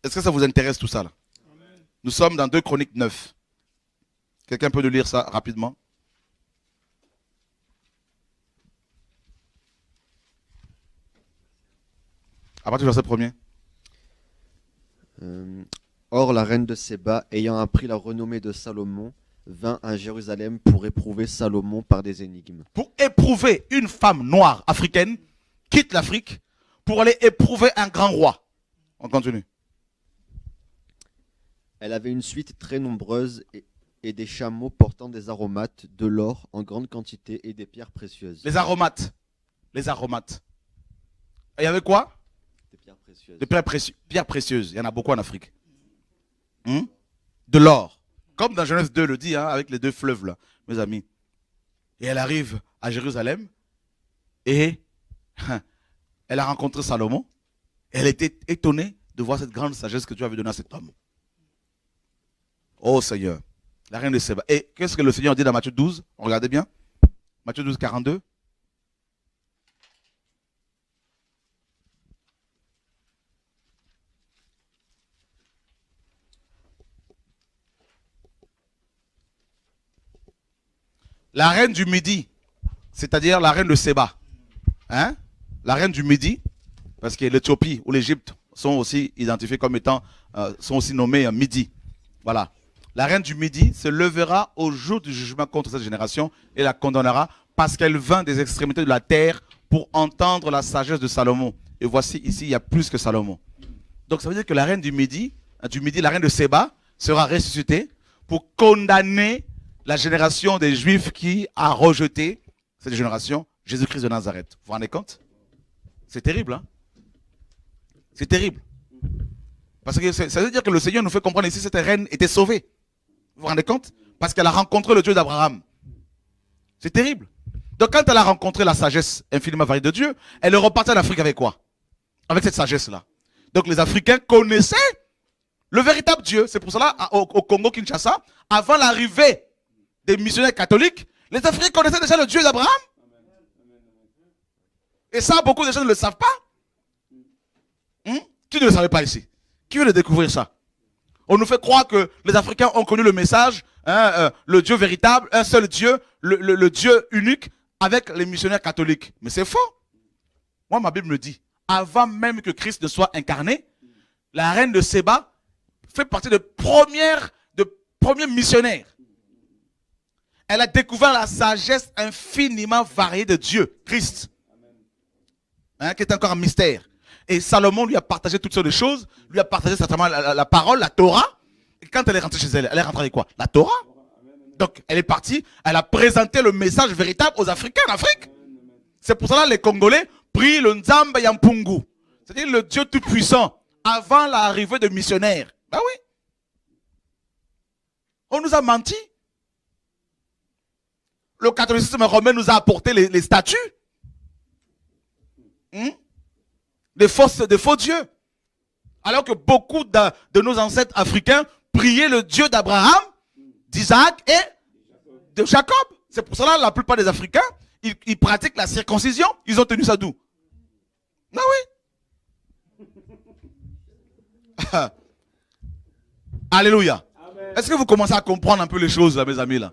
Est-ce que ça vous intéresse tout ça là? Nous sommes dans 2 Chroniques 9. Quelqu'un peut nous lire ça rapidement? À partir du verset 1er. Or, la reine de Séba, ayant appris la renommée de Salomon, vint à Jérusalem pour éprouver Salomon par des énigmes. Pour éprouver une femme noire africaine, quitte l'Afrique pour aller éprouver un grand roi. On continue. Elle avait une suite très nombreuse et des chameaux portant des aromates, de l'or en grande quantité et des pierres précieuses. Les aromates. Les aromates. Et il y avait quoi? Des pierres précieuses. Des pierres précieuses. Il y en a beaucoup en Afrique. De l'or. Comme dans Genèse 2 le dit, hein, avec les 2 fleuves là, mes amis. Et elle arrive à Jérusalem et elle a rencontré Salomon. Elle était étonnée de voir cette grande sagesse que Dieu avait donnée à cet homme. Oh Seigneur, la reine de Séba. Et qu'est-ce que le Seigneur dit dans Matthieu 12? Regardez bien. Matthieu 12, 42. La reine du Midi, c'est-à-dire la reine de Séba. Hein? La reine du Midi, parce que l'Éthiopie ou l'Égypte sont aussi identifiés comme étant, sont aussi nommés Midi. Voilà. La reine du Midi se levera au jour du jugement contre cette génération et la condamnera parce qu'elle vint des extrémités de la terre pour entendre la sagesse de Salomon. Et voici ici, il y a plus que Salomon. Donc ça veut dire que la reine du Midi, la reine de Séba, sera ressuscitée pour condamner la génération des Juifs qui a rejeté cette génération, Jésus-Christ de Nazareth. Vous vous rendez compte? C'est terrible, hein? C'est terrible. Parce que ça veut dire que le Seigneur nous fait comprendre ici que cette reine était sauvée. Vous vous rendez compte? Parce qu'elle a rencontré le Dieu d'Abraham. C'est terrible. Donc quand elle a rencontré la sagesse infiniment variée de Dieu, elle est repartie en Afrique avec quoi? Avec cette sagesse-là. Donc les Africains connaissaient le véritable Dieu. C'est pour cela, au Congo-Kinshasa, avant l'arrivée des missionnaires catholiques, les Africains connaissaient déjà le Dieu d'Abraham. Et ça, beaucoup de gens ne le savent pas. Qui ne le savait pas ici? Qui veut le découvrir ça? On nous fait croire que les Africains ont connu le message, le Dieu véritable, un seul Dieu, le Dieu unique, avec les missionnaires catholiques. Mais c'est faux. Moi, ma Bible me dit, avant même que Christ ne soit incarné, la reine de Séba fait partie des premiers missionnaires. Elle a découvert la sagesse infiniment variée de Dieu, Christ, qui est encore un mystère. Et Salomon lui a partagé toutes sortes de choses, lui a partagé certainement la parole, la Torah. Et quand elle est rentrée chez elle, elle est rentrée avec quoi? La Torah. Donc elle est partie, elle a présenté le message véritable aux Africains en Afrique. C'est pour cela que les Congolais prient le Nzamba Yampungu, c'est-à-dire le Dieu tout-puissant, avant l'arrivée de missionnaires. Ben oui. On nous a menti. Le catholicisme romain nous a apporté les statues. Des faux dieux. Alors que beaucoup de nos ancêtres africains priaient le Dieu d'Abraham, d'Isaac et de Jacob. C'est pour cela que la plupart des Africains, ils pratiquent la circoncision. Ils ont tenu ça d'où? Ah oui. Alléluia. Est-ce que vous commencez à comprendre un peu les choses, là, mes amis, là?